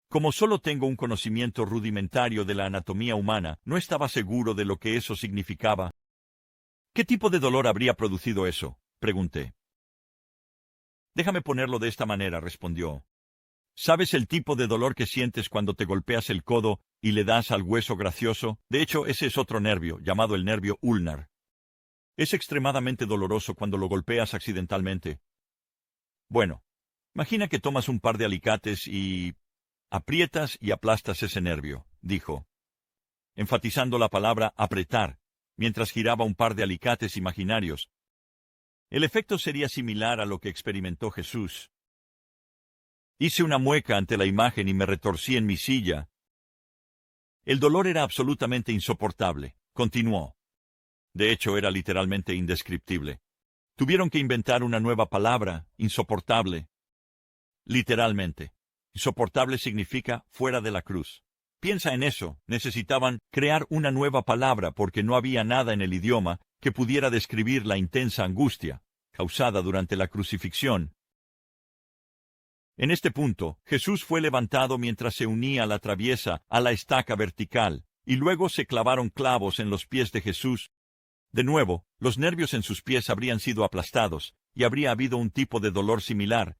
Como solo tengo un conocimiento rudimentario de la anatomía humana, no estaba seguro de lo que eso significaba. ¿Qué tipo de dolor habría producido eso?, pregunté. Déjame ponerlo de esta manera, respondió. ¿Sabes el tipo de dolor que sientes cuando te golpeas el codo y le das al hueso gracioso? De hecho, ese es otro nervio, llamado el nervio ulnar. Es extremadamente doloroso cuando lo golpeas accidentalmente. Bueno, imagina que tomas un par de alicates y aprietas y aplastas ese nervio, dijo, enfatizando la palabra apretar, mientras giraba un par de alicates imaginarios. El efecto sería similar a lo que experimentó Jesús. Hice una mueca ante la imagen y me retorcí en mi silla. El dolor era absolutamente insoportable, continuó. De hecho, era literalmente indescriptible. Tuvieron que inventar una nueva palabra, insoportable. Literalmente. Insoportable significa fuera de la cruz. Piensa en eso. Necesitaban crear una nueva palabra porque no había nada en el idioma que pudiera describir la intensa angustia causada durante la crucifixión. En este punto, Jesús fue levantado mientras se unía la traviesa a la estaca vertical, y luego se clavaron clavos en los pies de Jesús. De nuevo, los nervios en sus pies habrían sido aplastados, y habría habido un tipo de dolor similar.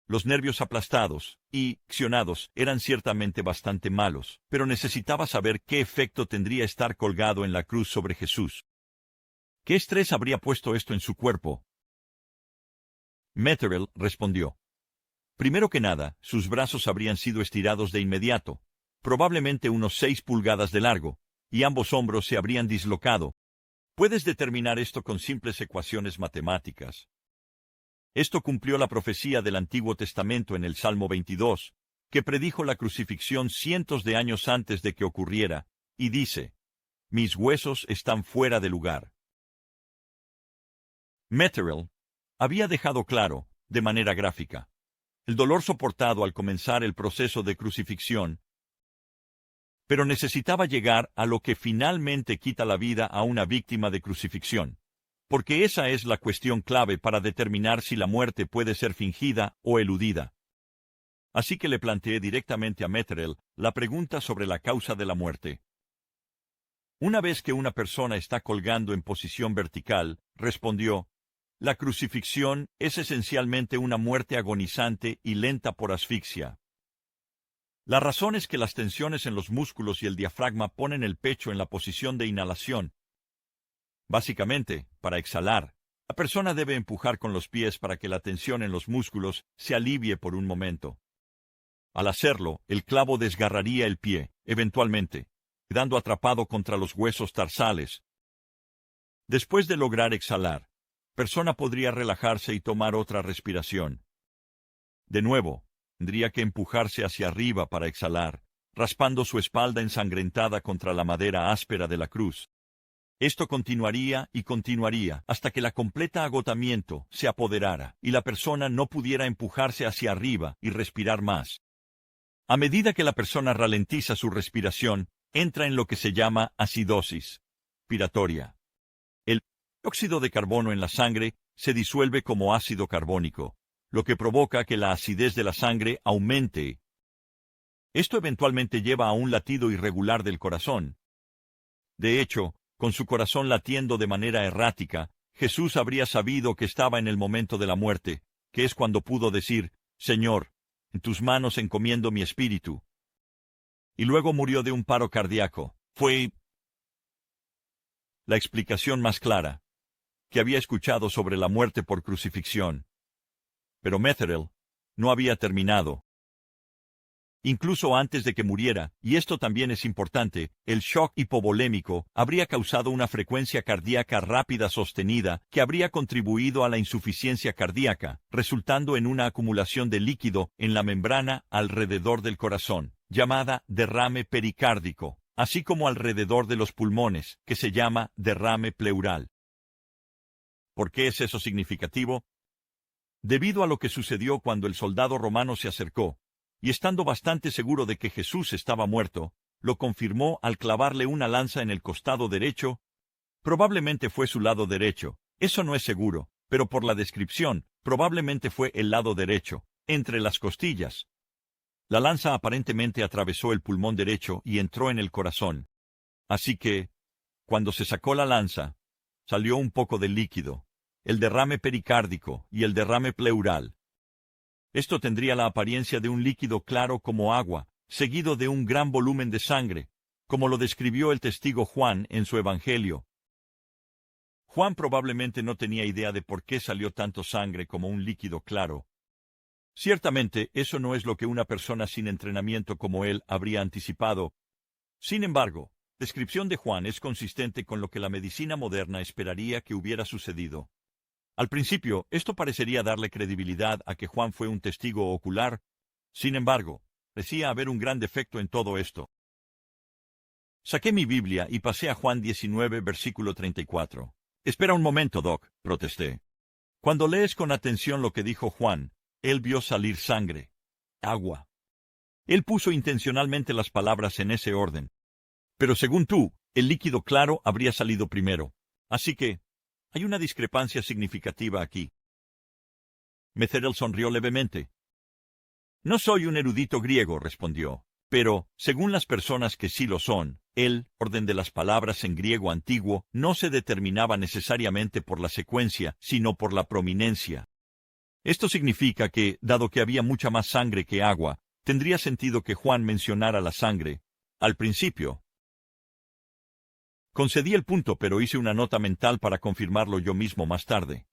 Los nervios aplastados y accionados eran ciertamente bastante malos, pero necesitaba saber qué efecto tendría estar colgado en la cruz sobre Jesús. ¿Qué estrés habría puesto esto en su cuerpo? Metherell respondió. Primero que nada, sus brazos habrían sido estirados de inmediato, probablemente unos 6 pulgadas de largo, y ambos hombros se habrían dislocado. Puedes determinar esto con simples ecuaciones matemáticas. Esto cumplió la profecía del Antiguo Testamento en el Salmo 22, que predijo la crucifixión cientos de años antes de que ocurriera, y dice, «Mis huesos están fuera de lugar». Metherell había dejado claro, de manera gráfica, el dolor soportado al comenzar el proceso de crucifixión, pero necesitaba llegar a lo que finalmente quita la vida a una víctima de crucifixión, porque esa es la cuestión clave para determinar si la muerte puede ser fingida o eludida. Así que le planteé directamente a Metherell la pregunta sobre la causa de la muerte. Una vez que una persona está colgando en posición vertical, respondió, la crucifixión es esencialmente una muerte agonizante y lenta por asfixia. La razón es que las tensiones en los músculos y el diafragma ponen el pecho en la posición de inhalación. Básicamente, para exhalar, la persona debe empujar con los pies para que la tensión en los músculos se alivie por un momento. Al hacerlo, el clavo desgarraría el pie, eventualmente, quedando atrapado contra los huesos tarsales. Después de lograr exhalar, la persona podría relajarse y tomar otra respiración. De nuevo, tendría que empujarse hacia arriba para exhalar, raspando su espalda ensangrentada contra la madera áspera de la cruz. Esto continuaría y continuaría hasta que la completa agotamiento se apoderara y la persona no pudiera empujarse hacia arriba y respirar más. A medida que la persona ralentiza su respiración, entra en lo que se llama acidosis respiratoria. El óxido de carbono en la sangre se disuelve como ácido carbónico, lo que provoca que la acidez de la sangre aumente. Esto eventualmente lleva a un latido irregular del corazón. De hecho, con su corazón latiendo de manera errática, Jesús habría sabido que estaba en el momento de la muerte, que es cuando pudo decir, «Señor, en tus manos encomiendo mi espíritu». Y luego murió de un paro cardíaco. Fue la explicación más clara que había escuchado sobre la muerte por crucifixión. Pero Metherell no había terminado. Incluso antes de que muriera, y esto también es importante, el shock hipovolémico habría causado una frecuencia cardíaca rápida sostenida que habría contribuido a la insuficiencia cardíaca, resultando en una acumulación de líquido en la membrana alrededor del corazón, llamada derrame pericárdico, así como alrededor de los pulmones, que se llama derrame pleural. ¿Por qué es eso significativo? Debido a lo que sucedió cuando el soldado romano se acercó, y estando bastante seguro de que Jesús estaba muerto, lo confirmó al clavarle una lanza en el costado derecho. Probablemente fue su lado derecho, eso no es seguro, pero por la descripción, probablemente fue el lado derecho, entre las costillas. La lanza aparentemente atravesó el pulmón derecho y entró en el corazón. Así que, cuando se sacó la lanza, salió un poco de líquido, el derrame pericárdico y el derrame pleural. Esto tendría la apariencia de un líquido claro como agua, seguido de un gran volumen de sangre, como lo describió el testigo Juan en su Evangelio. Juan probablemente no tenía idea de por qué salió tanto sangre como un líquido claro. Ciertamente, eso no es lo que una persona sin entrenamiento como él habría anticipado. Sin embargo, la descripción de Juan es consistente con lo que la medicina moderna esperaría que hubiera sucedido. Al principio, esto parecería darle credibilidad a que Juan fue un testigo ocular. Sin embargo, parecía haber un gran defecto en todo esto. Saqué mi Biblia y pasé a Juan 19, versículo 34. Espera un momento, Doc, protesté. Cuando lees con atención lo que dijo Juan, él vio salir sangre, agua. Él puso intencionalmente las palabras en ese orden. Pero según tú, el líquido claro habría salido primero. Así que, hay una discrepancia significativa aquí. Metherell sonrió levemente. No soy un erudito griego, respondió, pero, según las personas que sí lo son, el orden de las palabras en griego antiguo no se determinaba necesariamente por la secuencia, sino por la prominencia. Esto significa que, dado que había mucha más sangre que agua, tendría sentido que Juan mencionara la sangre al principio. Concedí el punto, pero hice una nota mental para confirmarlo yo mismo más tarde.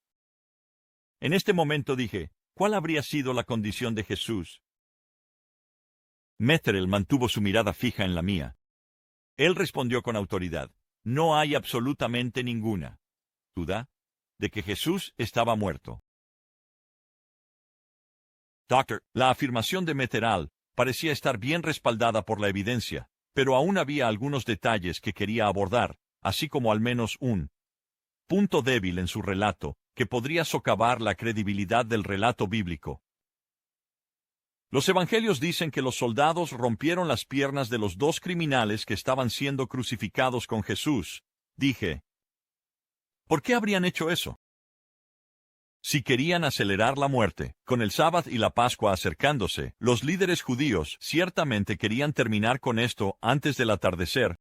En este momento dije, ¿cuál habría sido la condición de Jesús? Metherell mantuvo su mirada fija en la mía. Él respondió con autoridad, no hay absolutamente ninguna duda de que Jesús estaba muerto. Doctor, la afirmación de Metherell parecía estar bien respaldada por la evidencia, pero aún había algunos detalles que quería abordar, así como al menos un punto débil en su relato, que podría socavar la credibilidad del relato bíblico. Los evangelios dicen que los soldados rompieron las piernas de los dos criminales que estaban siendo crucificados con Jesús. Dije, ¿por qué habrían hecho eso? Si querían acelerar la muerte, con el sábado y la Pascua acercándose, los líderes judíos ciertamente querían terminar con esto antes del atardecer.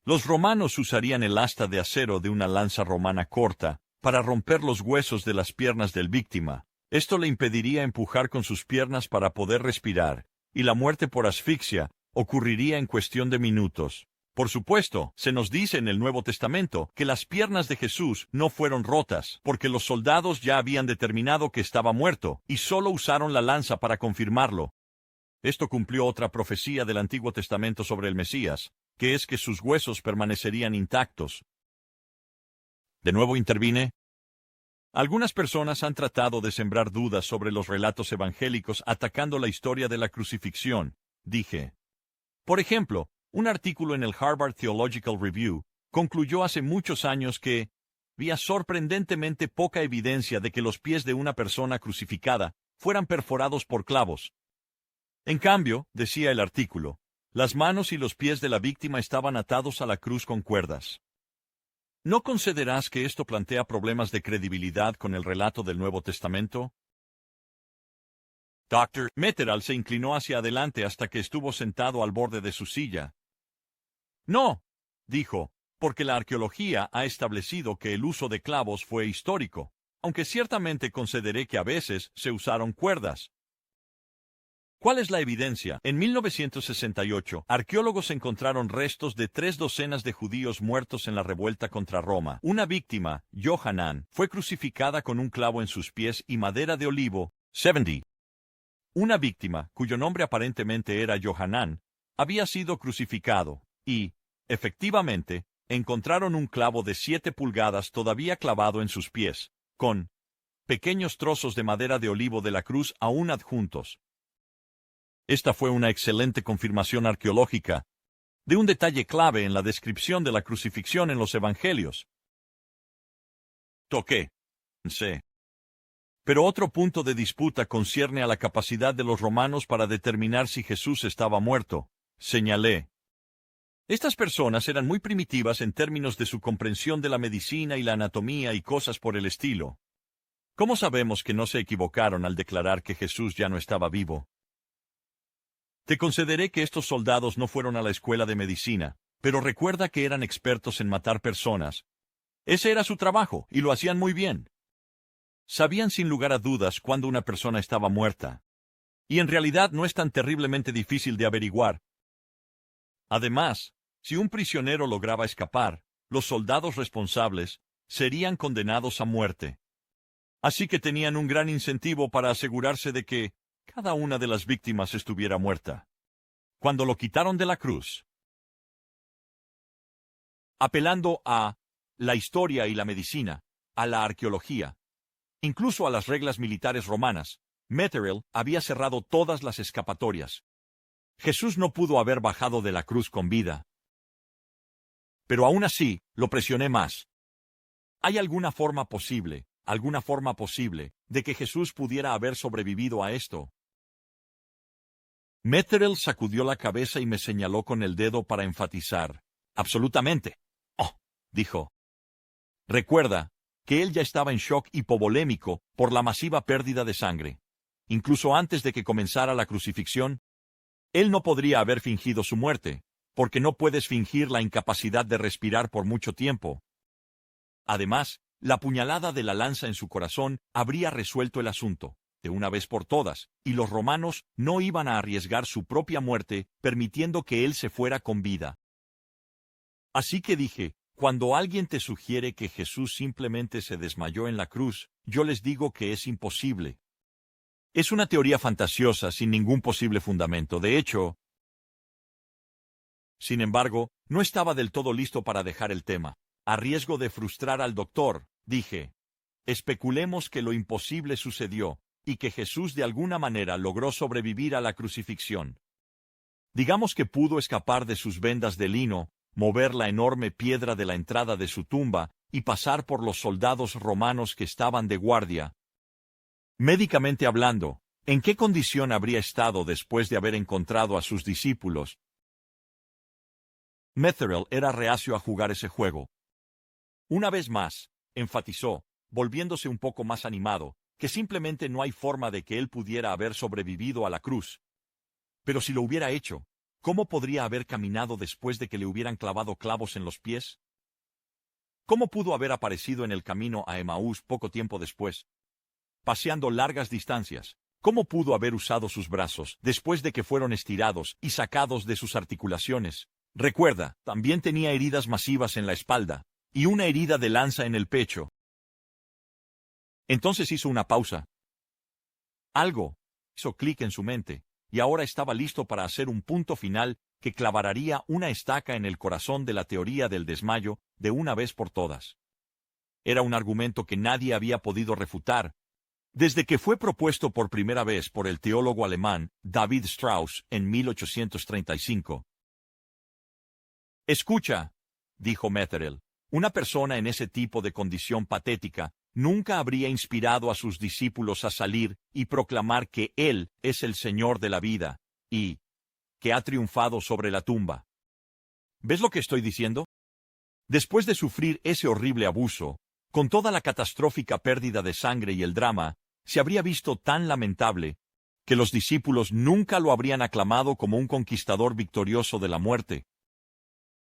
Los romanos usarían el asta de acero de una lanza romana corta para romper los huesos de las piernas del víctima. Esto le impediría empujar con sus piernas para poder respirar, y la muerte por asfixia ocurriría en cuestión de minutos. Por supuesto, se nos dice en el Nuevo Testamento que las piernas de Jesús no fueron rotas, porque los soldados ya habían determinado que estaba muerto, y solo usaron la lanza para confirmarlo. Esto cumplió otra profecía del Antiguo Testamento sobre el Mesías, que es que sus huesos permanecerían intactos. De nuevo intervine. Algunas personas han tratado de sembrar dudas sobre los relatos evangélicos atacando la historia de la crucifixión, dije. Por ejemplo, un artículo en el Harvard Theological Review concluyó hace muchos años que había sorprendentemente poca evidencia de que los pies de una persona crucificada fueran perforados por clavos. En cambio, decía el artículo, las manos y los pies de la víctima estaban atados a la cruz con cuerdas. ¿No consideras que esto plantea problemas de credibilidad con el relato del Nuevo Testamento? Dr. Metherell se inclinó hacia adelante hasta que estuvo sentado al borde de su silla. No, dijo, porque la arqueología ha establecido que el uso de clavos fue histórico, aunque ciertamente consideré que a veces se usaron cuerdas. ¿Cuál es la evidencia? En 1968, arqueólogos encontraron restos de 3 docenas de judíos muertos en la revuelta contra Roma. Una víctima, Johanan, fue crucificada con un clavo en sus pies y madera de olivo, 70. Una víctima, cuyo nombre aparentemente era Johanan, había sido crucificado, y, efectivamente, encontraron un clavo de 7 pulgadas todavía clavado en sus pies, con pequeños trozos de madera de olivo de la cruz aún adjuntos. Esta fue una excelente confirmación arqueológica de un detalle clave en la descripción de la crucifixión en los evangelios. Toqué. Sé. Pero otro punto de disputa concierne a la capacidad de los romanos para determinar si Jesús estaba muerto, señalé. Estas personas eran muy primitivas en términos de su comprensión de la medicina y la anatomía y cosas por el estilo. ¿Cómo sabemos que no se equivocaron al declarar que Jesús ya no estaba vivo? Te concederé que estos soldados no fueron a la escuela de medicina, pero recuerda que eran expertos en matar personas. Ese era su trabajo, y lo hacían muy bien. Sabían sin lugar a dudas cuándo una persona estaba muerta. Y en realidad no es tan terriblemente difícil de averiguar. Además, si un prisionero lograba escapar, los soldados responsables serían condenados a muerte. Así que tenían un gran incentivo para asegurarse de que cada una de las víctimas estuviera muerta. Cuando lo quitaron de la cruz, apelando a la historia y la medicina, a la arqueología, incluso a las reglas militares romanas, Metherell había cerrado todas las escapatorias. Jesús no pudo haber bajado de la cruz con vida. Pero aún así, lo presioné más. ¿Hay alguna forma posible, de que Jesús pudiera haber sobrevivido a esto? Metherell sacudió la cabeza y me señaló con el dedo para enfatizar. Absolutamente. Oh, dijo. Recuerda que él ya estaba en shock hipovolémico por la masiva pérdida de sangre. Incluso antes de que comenzara la crucifixión, él no podría haber fingido su muerte, porque no puedes fingir la incapacidad de respirar por mucho tiempo. Además, la puñalada de la lanza en su corazón habría resuelto el asunto, de una vez por todas, y los romanos no iban a arriesgar su propia muerte permitiendo que él se fuera con vida. Así que dije, cuando alguien te sugiere que Jesús simplemente se desmayó en la cruz, yo les digo que es imposible. Es una teoría fantasiosa sin ningún posible fundamento. De hecho, sin embargo, no estaba del todo listo para dejar el tema. A riesgo de frustrar al doctor, dije, especulemos que lo imposible sucedió, y que Jesús de alguna manera logró sobrevivir a la crucifixión. Digamos que pudo escapar de sus vendas de lino, mover la enorme piedra de la entrada de su tumba, y pasar por los soldados romanos que estaban de guardia. Médicamente hablando, ¿en qué condición habría estado después de haber encontrado a sus discípulos? Metherell era reacio a jugar ese juego. Una vez más, enfatizó, volviéndose un poco más animado, que simplemente no hay forma de que él pudiera haber sobrevivido a la cruz. Pero si lo hubiera hecho, ¿cómo podría haber caminado después de que le hubieran clavado clavos en los pies? ¿Cómo pudo haber aparecido en el camino a Emaús poco tiempo después, paseando largas distancias? ¿Cómo pudo haber usado sus brazos después de que fueron estirados y sacados de sus articulaciones? Recuerda, también tenía heridas masivas en la espalda, y una herida de lanza en el pecho. Entonces hizo una pausa. Algo hizo clic en su mente, y ahora estaba listo para hacer un punto final que clavaría una estaca en el corazón de la teoría del desmayo de una vez por todas. Era un argumento que nadie había podido refutar, desde que fue propuesto por primera vez por el teólogo alemán David Strauss en 1835. Escucha, dijo Metherell, una persona en ese tipo de condición patética nunca habría inspirado a sus discípulos a salir y proclamar que Él es el Señor de la vida, y que ha triunfado sobre la tumba. ¿Ves lo que estoy diciendo? Después de sufrir ese horrible abuso, con toda la catastrófica pérdida de sangre y el drama, se habría visto tan lamentable que los discípulos nunca lo habrían aclamado como un conquistador victorioso de la muerte.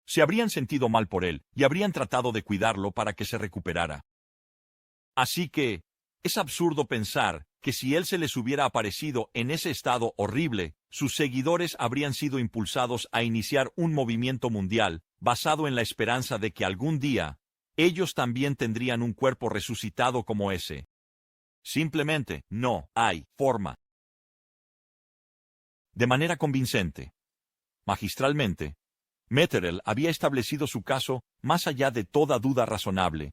Se habrían sentido mal por él y habrían tratado de cuidarlo para que se recuperara. Así que, es absurdo pensar que si él se les hubiera aparecido en ese estado horrible, sus seguidores habrían sido impulsados a iniciar un movimiento mundial, basado en la esperanza de que algún día, ellos también tendrían un cuerpo resucitado como ese. Simplemente, no hay forma. De manera convincente, magistralmente, Metherell había establecido su caso más allá de toda duda razonable.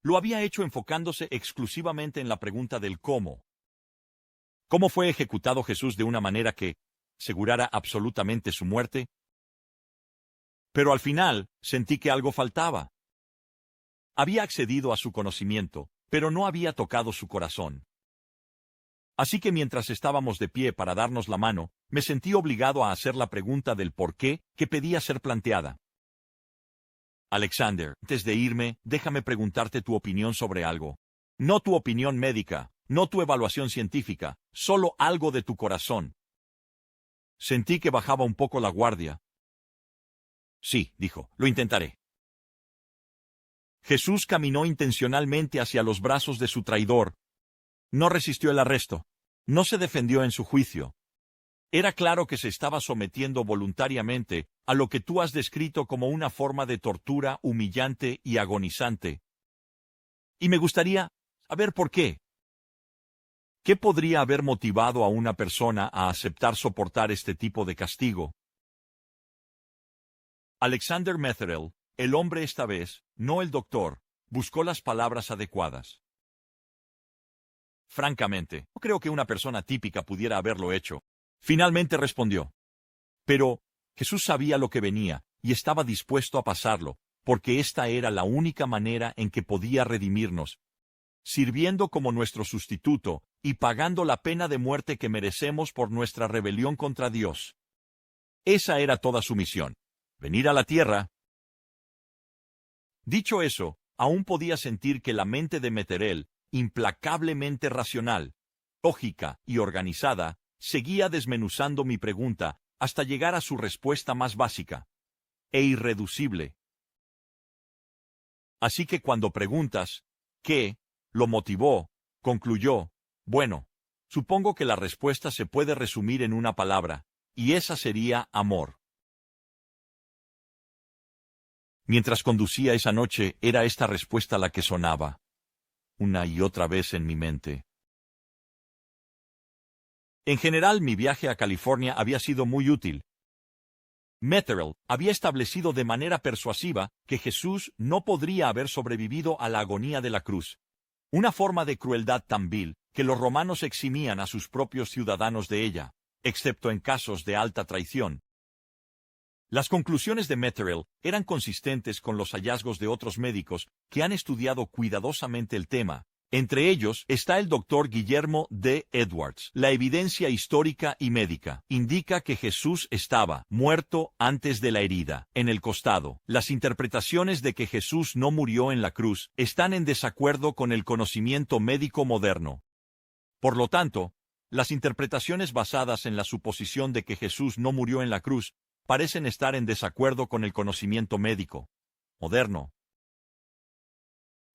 Lo había hecho enfocándose exclusivamente en la pregunta del cómo. ¿Cómo fue ejecutado Jesús de una manera que asegurara absolutamente su muerte? Pero al final, sentí que algo faltaba. Había accedido a su conocimiento, pero no había tocado su corazón. Así que mientras estábamos de pie para darnos la mano, me sentí obligado a hacer la pregunta del por qué que pedía ser planteada. Alexander, antes de irme, déjame preguntarte tu opinión sobre algo. No tu opinión médica, no tu evaluación científica, solo algo de tu corazón. Sentí que bajaba un poco la guardia. Sí, dijo, lo intentaré. Jesús caminó intencionalmente hacia los brazos de su traidor. No resistió el arresto. No se defendió en su juicio. Era claro que se estaba sometiendo voluntariamente a lo que tú has descrito como una forma de tortura humillante y agonizante. Y me gustaría saber por qué. ¿Qué podría haber motivado a una persona a aceptar soportar este tipo de castigo? Alexander Metherell, el hombre esta vez, no el doctor, buscó las palabras adecuadas. Francamente, no creo que una persona típica pudiera haberlo hecho. Finalmente respondió. Pero Jesús sabía lo que venía, y estaba dispuesto a pasarlo, porque esta era la única manera en que podía redimirnos, sirviendo como nuestro sustituto, y pagando la pena de muerte que merecemos por nuestra rebelión contra Dios. Esa era toda su misión, venir a la tierra. Dicho eso, aún podía sentir que la mente de Metherell, implacablemente racional, lógica y organizada, seguía desmenuzando mi pregunta hasta llegar a su respuesta más básica e irreducible. Así que cuando preguntas, ¿qué lo motivó?, concluyó, bueno, supongo que la respuesta se puede resumir en una palabra, y esa sería amor. Mientras conducía esa noche, era esta respuesta la que sonaba una y otra vez en mi mente. En general, mi viaje a California había sido muy útil. Metherell había establecido de manera persuasiva que Jesús no podría haber sobrevivido a la agonía de la cruz, una forma de crueldad tan vil que los romanos eximían a sus propios ciudadanos de ella, excepto en casos de alta traición. Las conclusiones de Metherell eran consistentes con los hallazgos de otros médicos que han estudiado cuidadosamente el tema. Entre ellos está el doctor Guillermo D. Edwards. La evidencia histórica y médica indica que Jesús estaba muerto antes de la herida, en el costado. Las interpretaciones de que Jesús no murió en la cruz están en desacuerdo con el conocimiento médico moderno. Por lo tanto, las interpretaciones basadas en la suposición de que Jesús no murió en la cruz parecen estar en desacuerdo con el conocimiento médico moderno.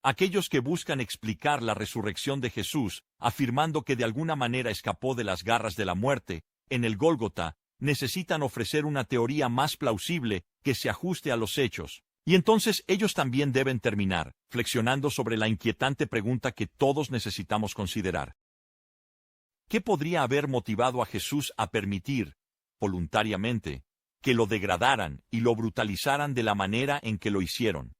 Aquellos que buscan explicar la resurrección de Jesús, afirmando que de alguna manera escapó de las garras de la muerte, en el Gólgota, necesitan ofrecer una teoría más plausible que se ajuste a los hechos. Y entonces ellos también deben terminar, flexionando sobre la inquietante pregunta que todos necesitamos considerar. ¿Qué podría haber motivado a Jesús a permitir, voluntariamente, que lo degradaran y lo brutalizaran de la manera en que lo hicieron?